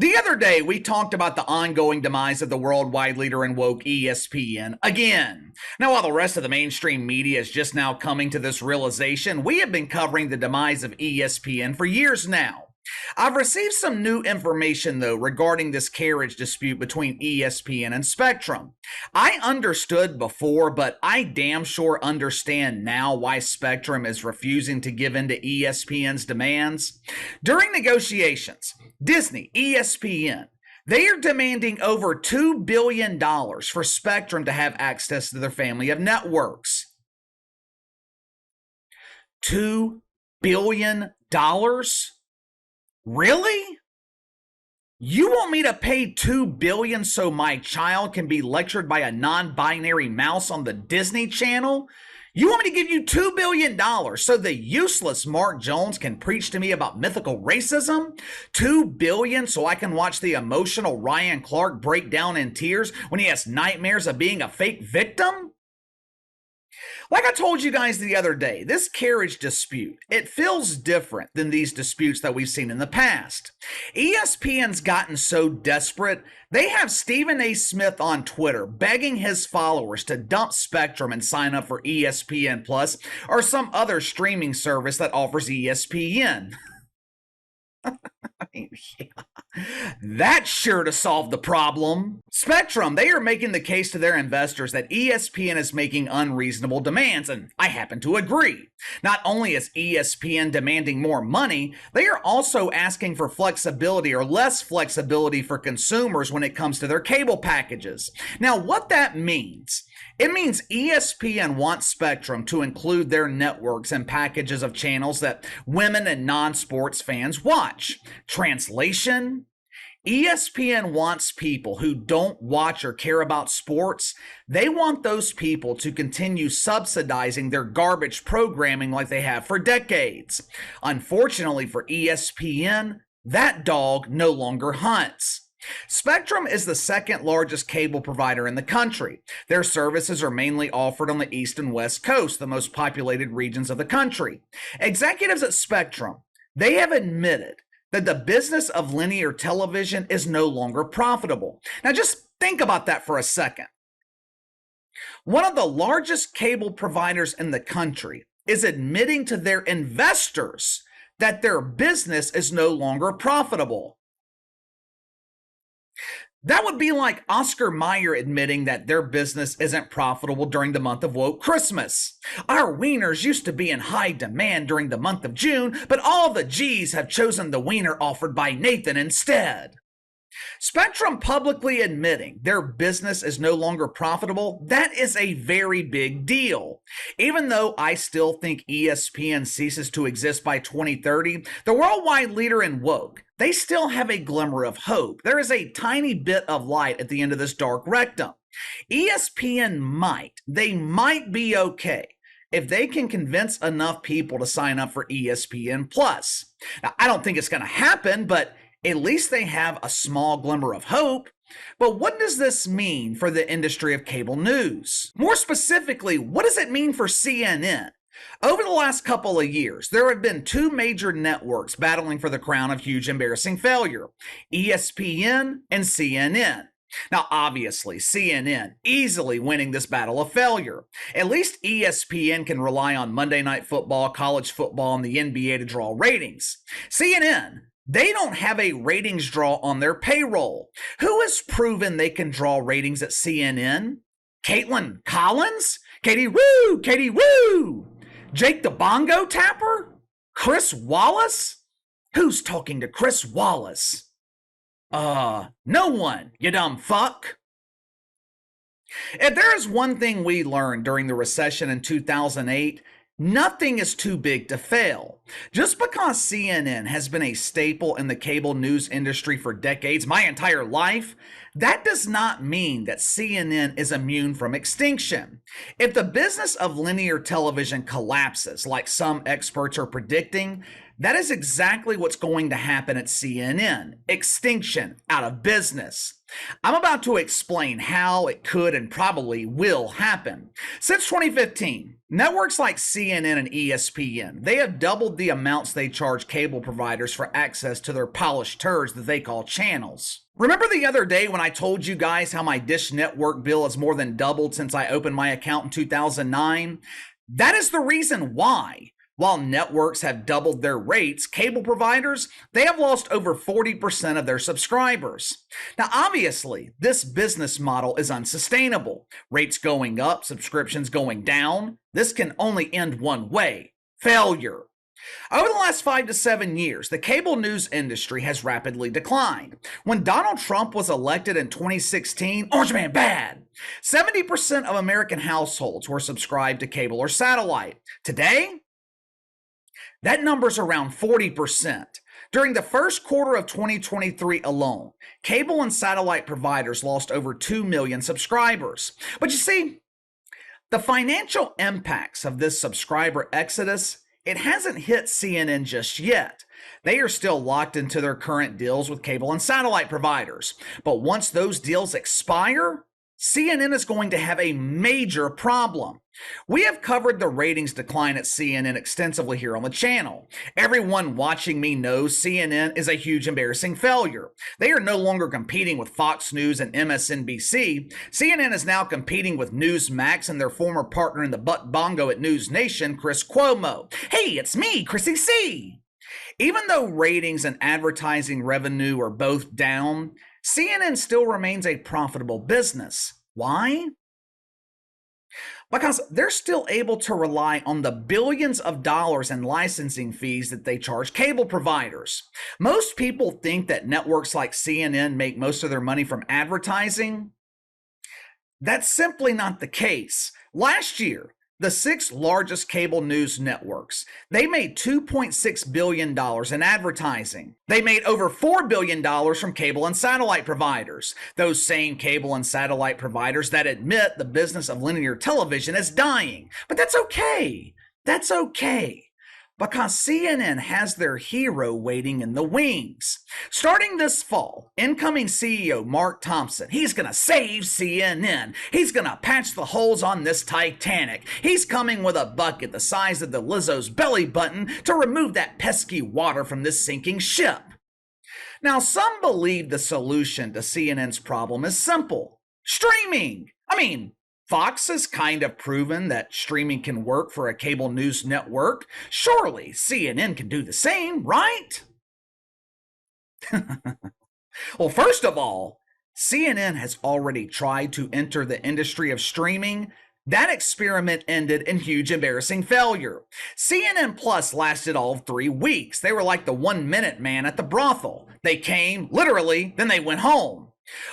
The other day, we talked about the ongoing demise of the worldwide leader in woke ESPN again. Now, while the rest of the mainstream media is just now coming to this realization, we have been covering the demise of ESPN for years now. I've received some new information, though, regarding this carriage dispute between ESPN and Spectrum. I understood before, but I damn sure understand now why Spectrum is refusing to give in to ESPN's demands. During negotiations, Disney, ESPN, they are demanding over $2 billion for Spectrum to have access to their family of networks. $2 billion? Really? You want me to pay $2 billion so my child can be lectured by a non-binary mouse on the Disney Channel? You want me to give you $2 billion so the useless Mark Jones can preach to me about mythical racism? $2 billion so I can watch the emotional Ryan Clark break down in tears when he has nightmares of being a fake victim? Like I told you guys the other day, this carriage dispute, it feels different than these disputes that we've seen in the past. ESPN's gotten so desperate, they have Stephen A. Smith on Twitter begging his followers to dump Spectrum and sign up for ESPN Plus or some other streaming service that offers ESPN. That's sure to solve the problem. Spectrum, they are making the case to their investors that ESPN is making unreasonable demands, and I happen to agree. Not only is ESPN demanding more money, they are also asking for flexibility or less flexibility for consumers when it comes to their cable packages. Now, what that means, it means ESPN wants Spectrum to include their networks and packages of channels that women and non-sports fans watch. Translation: ESPN wants people who don't watch or care about sports, they want those people to continue subsidizing their garbage programming like they have for decades. Unfortunately for ESPN, that dog no longer hunts. Spectrum is the second largest cable provider in the country. Their services are mainly offered on the East and West Coast, the most populated regions of the country. Executives at Spectrum, they have admitted that the business of linear television is no longer profitable. Now just think about that for a second. One of the largest cable providers in the country is admitting to their investors that their business is no longer profitable. That would be like Oscar Mayer admitting that their business isn't profitable during the month of woke Christmas. Our wieners used to be in high demand during the month of June, but all the G's have chosen the wiener offered by Nathan instead. Spectrum publicly admitting their business is no longer profitable, that is a very big deal. Even though I still think ESPN ceases to exist by 2030, the worldwide leader in woke, they still have a glimmer of hope. There is a tiny bit of light at the end of this dark rectum. ESPN might be okay if they can convince enough people to sign up for ESPN Plus. Now, I don't think it's going to happen, but at least they have a small glimmer of hope. But what does this mean for the industry of cable news? More specifically, what does it mean for CNN? Over the last couple of years, there have been two major networks battling for the crown of huge embarrassing failure: ESPN and CNN. Now, obviously, CNN easily winning this battle of failure. At least ESPN can rely on Monday Night Football, college football, and the NBA to draw ratings. CNN, they don't have a ratings draw on their payroll. Who has proven they can draw ratings at CNN? Caitlin Collins? Katie Woo! Jake the Bongo Tapper? Chris Wallace? Who's talking to Chris Wallace? No one, you dumb fuck. If there is one thing we learned during the recession in 2008, nothing is too big to fail. Just because CNN has been a staple in the cable news industry for decades, my entire life, that does not mean that CNN is immune from extinction. If the business of linear television collapses, like some experts are predicting, that is exactly what's going to happen at CNN. Extinction, out of business. I'm about to explain how it could and probably will happen. Since 2015, networks like CNN and ESPN, they have doubled the amounts they charge cable providers for access to their polished turds that they call channels. Remember the other day when I told you guys how my Dish Network bill has more than doubled since I opened my account in 2009? That is the reason why. While networks have doubled their rates, cable providers, they have lost over 40% of their subscribers. Now, obviously, this business model is unsustainable. Rates going up, subscriptions going down. This can only end one way: failure. Over the last 5 to 7 years, the cable news industry has rapidly declined. When Donald Trump was elected in 2016, Orange Man bad, 70% of American households were subscribed to cable or satellite. Today, that number's around 40%. During the first quarter of 2023 alone, cable and satellite providers lost over 2 million subscribers. But you see, the financial impacts of this subscriber exodus, it hasn't hit CNN just yet. They are still locked into their current deals with cable and satellite providers. But once those deals expire, CNN is going to have a major problem. We have covered the ratings decline at CNN extensively here on the channel. Everyone watching me knows CNN is a huge embarrassing failure. They are no longer competing with Fox News and MSNBC. CNN is now competing with Newsmax and their former partner in the butt bongo at News Nation, Chris Cuomo. Hey, it's me, Chrissy C. Even though ratings and advertising revenue are both down, CNN still remains a profitable business. Why? Because they're still able to rely on the billions of dollars in licensing fees that they charge cable providers. Most people think that networks like CNN make most of their money from advertising. That's simply not the case. Last year, the 6 largest cable news networks, they made $2.6 billion in advertising. They made over $4 billion from cable and satellite providers. Those same cable and satellite providers that admit the business of linear television is dying. But that's okay. That's okay. Because CNN has their hero waiting in the wings. Starting this fall, incoming CEO Mark Thompson, he's gonna save CNN. He's gonna patch the holes on this Titanic. He's coming with a bucket the size of the Lizzo's belly button to remove that pesky water from this sinking ship. Now, some believe the solution to CNN's problem is simple: streaming. Fox has kind of proven that streaming can work for a cable news network. Surely CNN can do the same, right? Well, first of all, CNN has already tried to enter the industry of streaming. That experiment ended in huge embarrassing failure. CNN Plus lasted all of 3 weeks. They were like the 1-minute man at the brothel. They came, literally, then they went home.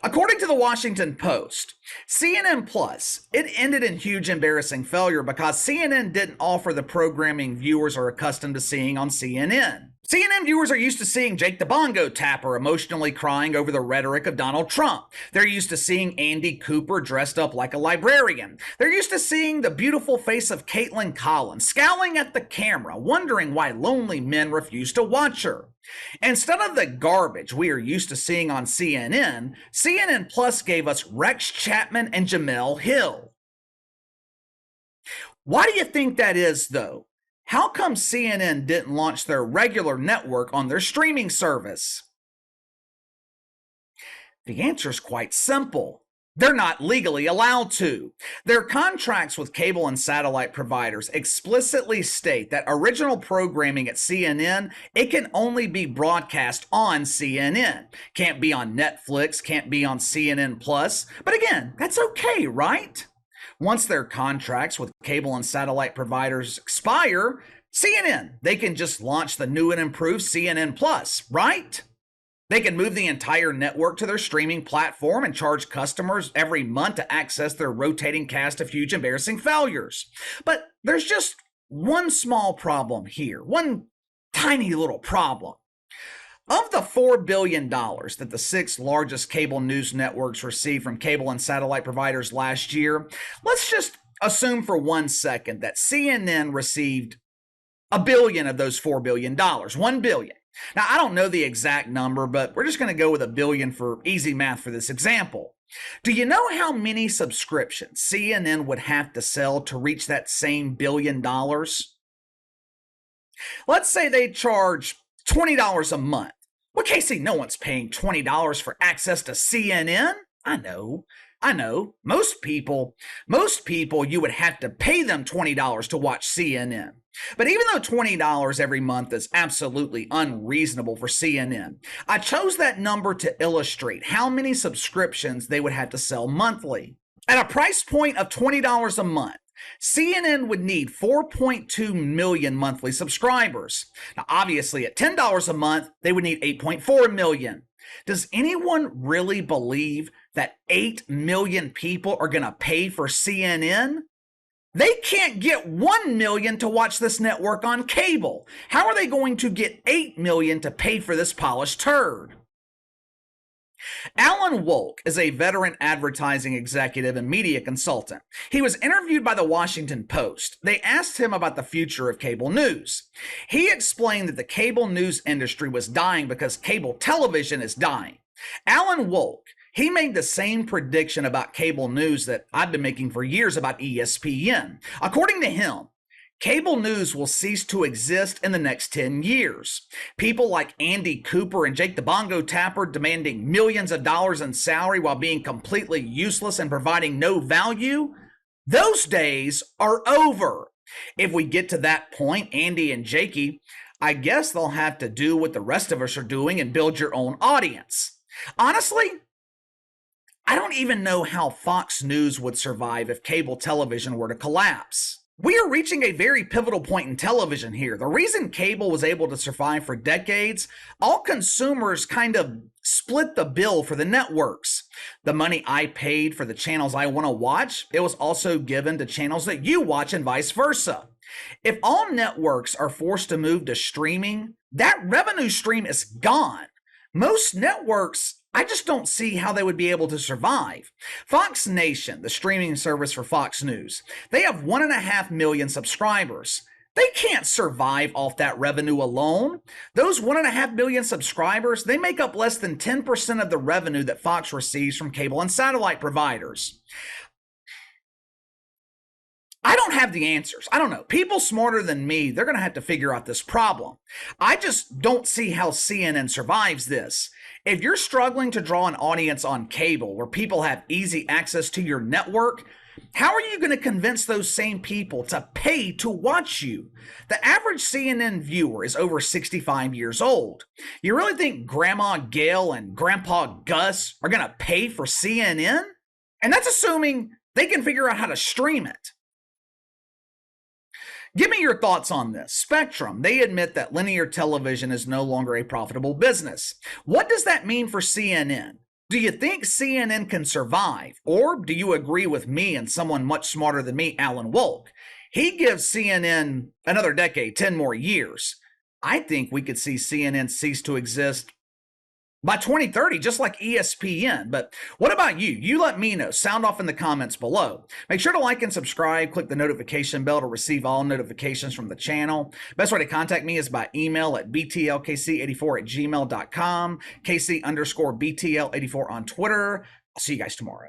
According to the Washington Post, CNN Plus, it ended in huge embarrassing failure because CNN didn't offer the programming viewers are accustomed to seeing on CNN. CNN viewers are used to seeing Jake the Bongo Tapper emotionally crying over the rhetoric of Donald Trump. They're used to seeing Andy Cooper dressed up like a librarian. They're used to seeing the beautiful face of Caitlin Collins scowling at the camera, wondering why lonely men refuse to watch her. Instead of the garbage we are used to seeing on CNN, CNN Plus gave us Rex Chapman and Jemele Hill. Why do you think that is, though? How come CNN didn't launch their regular network on their streaming service? The answer is quite simple. They're not legally allowed to. Their contracts with cable and satellite providers explicitly state that original programming at CNN, it can only be broadcast on CNN. Can't be on Netflix, can't be on CNN Plus. But again, that's okay, right? Once their contracts with cable and satellite providers expire, CNN, they can just launch the new and improved CNN Plus, right? They can move the entire network to their streaming platform and charge customers every month to access their rotating cast of huge embarrassing failures. But there's just one small problem here, one tiny little problem. Of the $4 billion that the 6 largest cable news networks received from cable and satellite providers last year, let's just assume for 1 second that CNN received $1 billion of those $4 billion, $1 billion. Now, I don't know the exact number, but we're just going to go with a billion for easy math for this example. Do you know how many subscriptions CNN would have to sell to reach that same $1 billion? Let's say they charge $20 a month. Well, Casey, no one's paying $20 for access to CNN. I know. Most people, you would have to pay them $20 to watch CNN. But even though $20 every month is absolutely unreasonable for CNN, I chose that number to illustrate how many subscriptions they would have to sell monthly. At a price point of $20 a month, CNN would need 4.2 million monthly subscribers. Now, obviously, at $10 a month, they would need 8.4 million. Does anyone really believe that 8 million people are going to pay for CNN? They can't get 1 million to watch this network on cable. How are they going to get 8 million to pay for this polished turd? Alan Wolk is a veteran advertising executive and media consultant. He was interviewed by the Washington Post. They asked him about the future of cable news. He explained that the cable news industry was dying because cable television is dying. Alan Wolk, he made the same prediction about cable news that I've been making for years about ESPN. According to him, cable news will cease to exist in the next 10 years. People like Andy Cooper and Jake the Bongo Tapper demanding millions of dollars in salary while being completely useless and providing no value, those days are over. If we get to that point, Andy and Jakey, I guess they'll have to do what the rest of us are doing and build your own audience. Honestly, I don't even know how Fox News would survive if cable television were to collapse. We are reaching a very pivotal point in television here. The reason cable was able to survive for decades, all consumers kind of split the bill for the networks. The money I paid for the channels I want to watch, it was also given to channels that you watch and vice versa. If all networks are forced to move to streaming, that revenue stream is gone. Most networks, I just don't see how they would be able to survive. Fox Nation, the streaming service for Fox News, they have 1.5 million subscribers. They can't survive off that revenue alone. Those 1.5 million subscribers, they make up less than 10% of the revenue that Fox receives from cable and satellite providers. I don't have the answers. I don't know. People smarter than me, they're going to have to figure out this problem. I just don't see how CNN survives this. If you're struggling to draw an audience on cable where people have easy access to your network, how are you going to convince those same people to pay to watch you? The average CNN viewer is over 65 years old. You really think Grandma Gail and Grandpa Gus are going to pay for CNN? And that's assuming they can figure out how to stream it. Give me your thoughts on this. Spectrum, they admit that linear television is no longer a profitable business. What does that mean for CNN? Do you think CNN can survive? Or do you agree with me and someone much smarter than me, Alan Wolk? He gives CNN another decade, 10 more years. I think we could see CNN cease to exist by 2030, just like ESPN. But what about you? You let me know. Sound off in the comments below. Make sure to like and subscribe. Click the notification bell to receive all notifications from the channel. Best way to contact me is by email at btlkc84@gmail.com, KC_BTL84 on Twitter. I'll see you guys tomorrow.